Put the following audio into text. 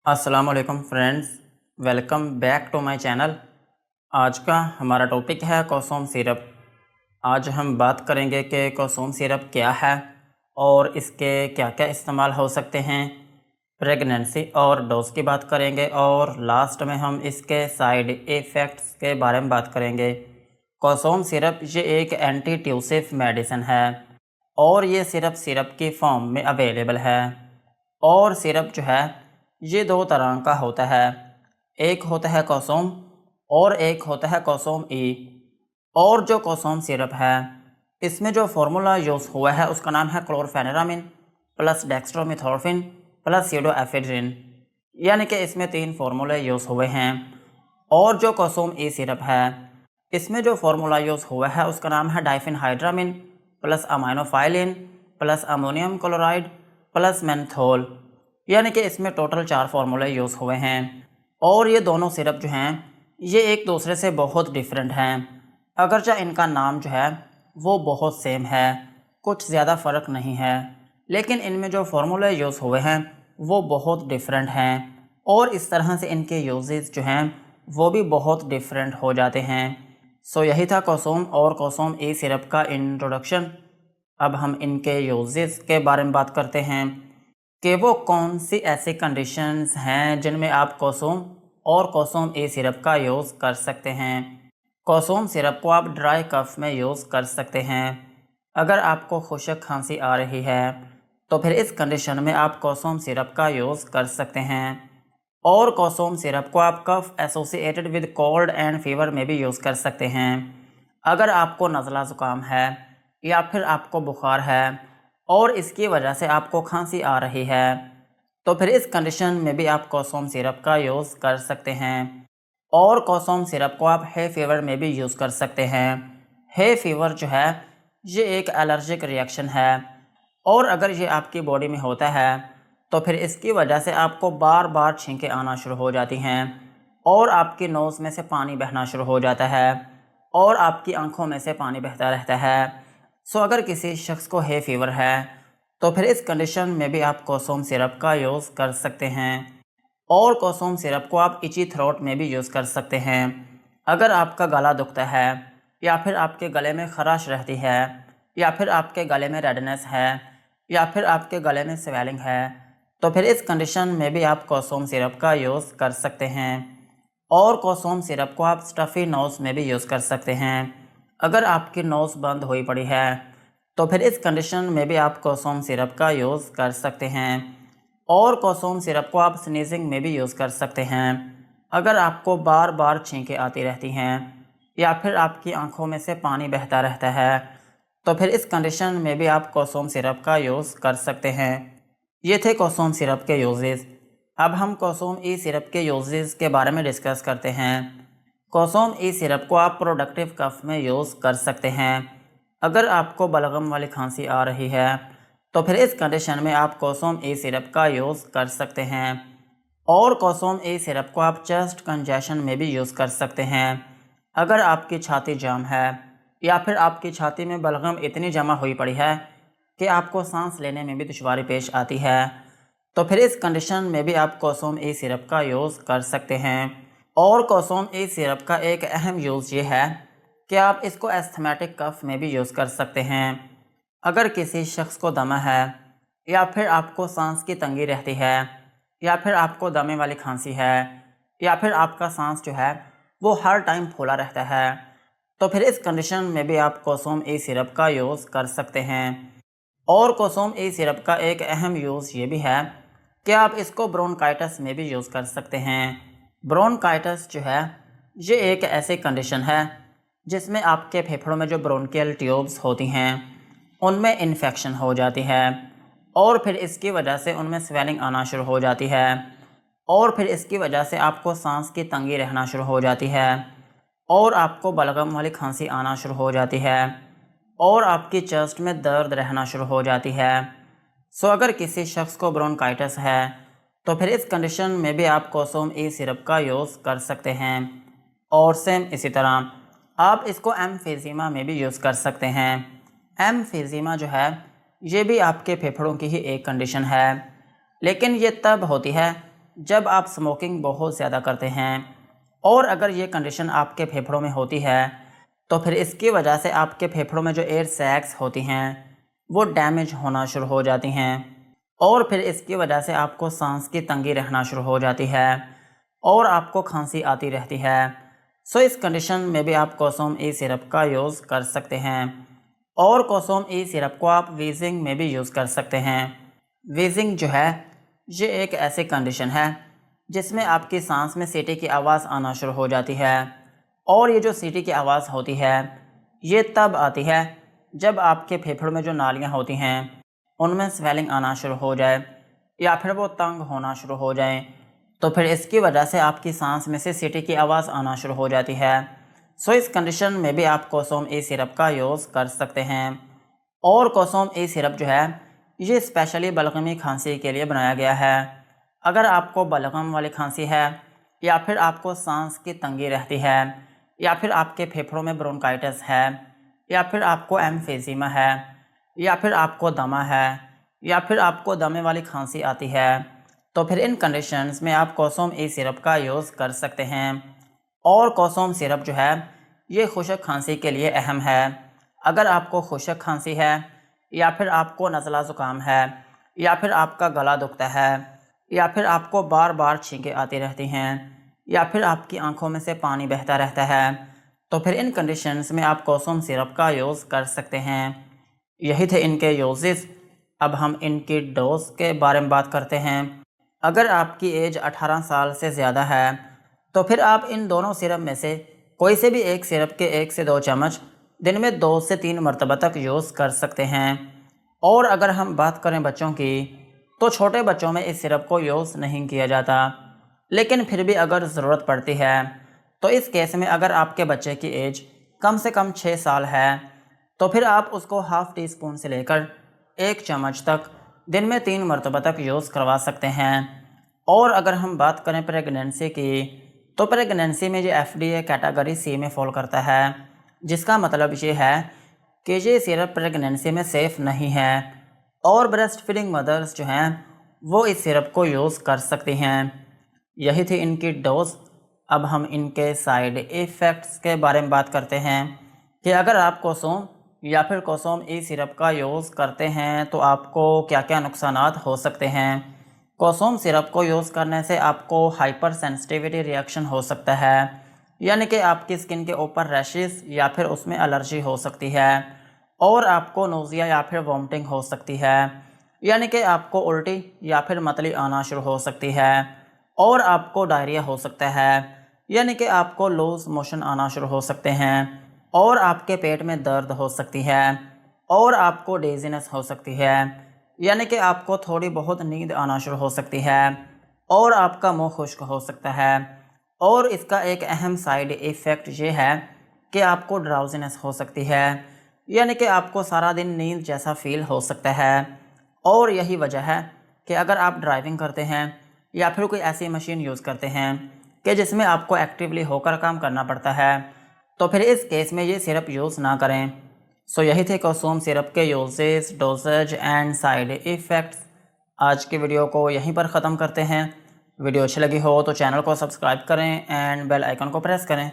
अस्सलाम वालेकुम friends, welcome back to my channel. आज का हमारा टॉपिक है कोसोम सिरप। आज हम बात करेंगे कि कोसोम सिरप क्या है और इसके क्या क्या इस्तेमाल हो सकते हैं। प्रेगनेंसी और डोज की बात करेंगे और लास्ट में हम इसके साइड इफ़ेक्ट्स के बारे में बात करेंगे। कोसोम सिरप ये एक एंटी ट्यूसिव मेडिसिन है और ये सिरप की फॉर्म में अवेलेबल है। और सिरप जो है ये दो तरह का होता है, एक होता है कोसोम और एक होता है कोसोम ई। और जो कोसोम सिरप है इसमें जो फार्मूला यूज़ हुआ है उसका नाम है क्लोरफेनेरामिन प्लस डेक्स्ट्रोमेथोर्फिन प्लस स्यूडोएफेड्रिन, यानी कि इसमें 3 फार्मूले यूज़ हुए हैं। और जो कोसोम ई सिरप है इसमें जो फार्मूला यूज़ हुआ है उसका नाम है diphenhydramine plus aminophylline plus ammonium chloride plus menthol, यानी कि इसमें टोटल 4 फार्मूले यूज़ हुए हैं। और ये दोनों सिरप जो हैं ये एक दूसरे से बहुत डिफरेंट हैं, अगरचे इनका नाम जो है वो बहुत सेम है, कुछ ज़्यादा फ़र्क नहीं है, लेकिन इनमें जो फार्मूले यूज़ हुए हैं वो बहुत डिफरेंट हैं और इस तरह से इनके यूजेस जो हैं वो भी बहुत डिफरेंट हो जाते हैं। सो यही था कोसोम और कोसोम ई सिरप का इंट्रोडक्शन। अब हम इनके यूजेस के बारे में बात करते हैं कि वो कौन सी ऐसी कंडीशंस हैं जिनमें आप कोसोम और कोसोम ए सिरप का यूज़ कर सकते हैं। कोसोम सिरप को आप ड्राई कफ में यूज़ कर सकते हैं। अगर आपको खुशक खांसी आ रही है तो फिर इस कंडीशन में आप कोसोम सिरप का यूज़ कर सकते हैं। और कोसोम सिरप को आप cough associated with cold and fever में भी यूज़ कर सकते हैं। अगर आपको नज़ला ज़ुकाम है या फिर आपको बुखार है और इसकी वजह से आपको खांसी आ रही है तो फिर इस कंडीशन में भी आप कोसोम सिरप का यूज़ कर सकते हैं। और कोसोम सिरप को आप हे फीवर में भी यूज़ कर सकते हैं। हे फीवर जो है ये एक एलर्जिक रिएक्शन है और अगर ये आपकी बॉडी में होता है तो फिर इसकी वजह से आपको बार बार छींकें आना शुरू हो जाती हैं और आपकी नोज़ में से पानी बहना शुरू हो जाता है और आपकी आंखों में से पानी बहता रहता है। सो अगर किसी शख्स को हे फीवर है तो फिर इस कंडीशन में भी आप कोसोम सिरप का यूज़ कर सकते हैं। और कोसोम सिरप को आप इची थ्रोट में भी यूज़ कर सकते हैं। अगर आपका गला दुखता है या फिर आपके गले में खराश रहती है या फिर आपके गले में रेडनेस है या फिर आपके गले में स्वेलिंग है तो फिर इस कंडीशन में भी आप कोसोम सिरप का यूज़ कर सकते हैं। और कोसोम सिरप को आप स्टफ़ी नोज़ में भी यूज़ कर सकते हैं। अगर आपकी नोज़ बंद हुई पड़ी है तो फिर इस कंडीशन में भी आप कोसोम सिरप का यूज़ कर सकते हैं। और कोसोम सिरप को आप स्नीजिंग में भी यूज़ कर सकते हैं। अगर आपको बार बार छींकें आती रहती हैं या फिर आपकी आंखों में से पानी बहता रहता है तो फिर इस कंडीशन में भी आप कोसोम सिरप का यूज़ कर सकते हैं। ये थे कोसोम सिरप के यूजेस। अब हम कोसोम ई सिरप के यूजेस के बारे में डिस्कस करते हैं। कोसोम ई सिरप को आप प्रोडक्टिव कफ में यूज़ कर सकते हैं। अगर आपको बलगम वाली खांसी आ रही है तो फिर इस कंडीशन में आप कोसोम ई सिरप का यूज़ कर सकते हैं। और कोसोम ई सिरप को आप चेस्ट कंजेशन में भी यूज़ कर सकते हैं। अगर आपकी छाती जाम है या फिर आपकी छाती में बलगम इतनी जमा हुई पड़ी है कि आपको सांस लेने में भी दुश्वारी पेश आती है तो फिर इस कंडीशन में भी आप कोसोम ई सिरप का यूज़ कर सकते हैं। और कोसोम ई सिरप का एक अहम यूज़ ये है कि आप इसको एस्थमेटिक कफ में भी यूज़ कर सकते हैं। अगर किसी शख्स को दमा है या फिर आपको सांस की तंगी रहती है या फिर आपको दमे वाली खांसी है या फिर आपका सांस जो है वो हर टाइम फूला रहता है तो फिर इस कंडीशन में भी आप कोसोम ई सिरप का यूज़ कर सकते हैं। और कोसोम ई सिरप का एक अहम यूज़ ये भी है कि आप इसको ब्रोंकाइटिस में भी यूज़ कर सकते हैं। ब्रोंकाइटिस जो है ये एक ऐसी कंडीशन है जिसमें आपके फेफड़ों में जो ब्रोंकियल ट्यूब्स होती हैं उनमें इन्फेक्शन हो जाती है और फिर इसकी वजह से उनमें स्वेलिंग आना शुरू हो जाती है और फिर इसकी वजह से आपको सांस की तंगी रहना शुरू हो जाती है और आपको बलगम वाली खांसी आना शुरू हो जाती है और आपकी चेस्ट में दर्द रहना शुरू हो जाती है। सो अगर किसी शख्स को ब्रोंकाइटिस है तो फिर इस कंडीशन में भी आप कोसोम ई सिरप का यूज़ कर सकते हैं। और सेम इसी तरह आप इसको एम्फीज़ीमा में भी यूज़ कर सकते हैं। एम्फीज़ीमा जो है ये भी आपके फेफड़ों की ही एक कंडीशन है, लेकिन ये तब होती है जब आप स्मोकिंग बहुत ज़्यादा करते हैं और अगर ये कंडीशन आपके फेफड़ों में होती है तो फिर इसकी वजह से आपके फेफड़ों में जो एयर सैक्स होती हैं वो डैमेज होना शुरू हो जाती हैं और फिर इसकी वजह से आपको सांस की तंगी रहना शुरू हो जाती है और आपको खांसी आती रहती है। सो इस कंडीशन में भी आप कोसोम ई सिरप का यूज़ कर सकते हैं और कोसोम ई सिरप को आप वीजिंग में भी यूज़ कर सकते हैं। वीजिंग जो है ये एक ऐसी कंडीशन है जिसमें आपकी सांस में सीटी की आवाज़ आना शुरू हो जाती है और ये जो सीटी की आवाज़ होती है ये तब आती है जब आपके फेफड़ों में जो नालियाँ होती हैं उनमें स्वेलिंग आना शुरू हो जाए या फिर वो तंग होना शुरू हो जाए, तो फिर इसकी वजह से आपकी सांस में से सीटी की आवाज़ आना शुरू हो जाती है। सो इस कंडीशन में भी आप कोसोम ई सिरप का यूज़ कर सकते हैं और कोसोम ई सिरप जो है ये स्पेशली बलगमी खांसी के लिए बनाया गया है। अगर आपको बलगम वाली खांसी है या फिर आपको सांस की तंगी रहती है या फिर आपके फेफड़ों में ब्रोंकाइटिस है या फिर आपको एम्फीज़ीमा है या फिर आपको दमा है या फिर आपको दमे वाली खांसी आती है, तो फिर इन कंडीशंस में आप कोसोम ई सिरप का यूज़ कर सकते हैं। और कोसोम सिरप जो है ये खुशक खांसी के लिए अहम है। अगर आपको खुशक खांसी है या फिर आपको नज़ला ज़ुकाम है या फिर आपका गला दुखता है या फिर आपको बार बार छींकें आती रहती हैं या फिर आपकी आंखों में से पानी बहता रहता है, तो फिर इन कंडीशंस में आप कोसोम सिरप का यूज़ कर सकते हैं। यही थे इनके यूजेस। अब हम इनकी डोज के बारे में बात करते हैं। अगर आपकी एज 18 साल से ज़्यादा है तो फिर आप इन दोनों सिरप में से कोई से भी एक सिरप के 1 से 2 चम्मच दिन में 2 से 3 मरतबा तक यूज़ कर सकते हैं। और अगर हम बात करें बच्चों की तो छोटे बच्चों में इस सिरप को यूज़ नहीं किया जाता, लेकिन फिर भी अगर ज़रूरत पड़ती है तो इस केस में अगर आपके बच्चे की एज कम से कम 6 साल है तो फिर आप उसको हाफ़ टी स्पून से लेकर 1 चम्मच तक दिन में 3 मरतबा तक यूज़ करवा सकते हैं। और अगर हम बात करें प्रेगनेंसी की तो प्रेगनेंसी में ये FDA कैटेगरी C में फॉल करता है, जिसका मतलब ये है कि ये सिरप प्रेगनेंसी में सेफ़ नहीं है और ब्रेस्ट फीडिंग मदर्स जो हैं वो इस सिरप को यूज़ कर सकती हैं। यही थी इनकी डोज। अब हम इनके साइड इफ़ेक्ट्स के बारे में बात करते हैं कि अगर आप कोसोम या फिर कोसोम ई सिरप का यूज़ करते हैं तो आपको क्या क्या नुकसानात हो सकते हैं। कोसोम सिरप को यूज़ करने से आपको हाइपर सेंसिटिविटी रिएक्शन हो सकता है, यानी कि आपकी स्किन के ऊपर रैशेस या फिर उसमें एलर्जी हो सकती है और आपको नोज़िया या फिर वॉमिटिंग हो सकती है, यानी कि आपको उल्टी या फिर मतली आना शुरू हो सकती है और आपको डायरिया हो सकता है, यानी कि आपको लूज़ मोशन आना शुरू हो सकते हैं और आपके पेट में दर्द हो सकती है और आपको डेजीनेस हो सकती है, यानी कि आपको थोड़ी बहुत नींद आना शुरू हो सकती है और आपका मुंह खुश्क हो सकता है। और इसका एक अहम साइड इफ़ेक्ट ये है कि आपको ड्राउजीनेस हो सकती है, यानी कि आपको सारा दिन नींद जैसा फील हो सकता है। और यही वजह है कि अगर आप ड्राइविंग करते हैं या फिर कोई ऐसी मशीन यूज़ करते हैं कि जिसमें आपको एक्टिवली होकर काम करना पड़ता है, तो फिर इस केस में ये सिरप यूज़ ना करें। सो यही थे कोसोम सिरप के uses, doses and side effects. आज की वीडियो को यहीं पर ख़त्म करते हैं। वीडियो अच्छी लगी हो तो चैनल को सब्सक्राइब करें एंड बेल आइकन को प्रेस करें।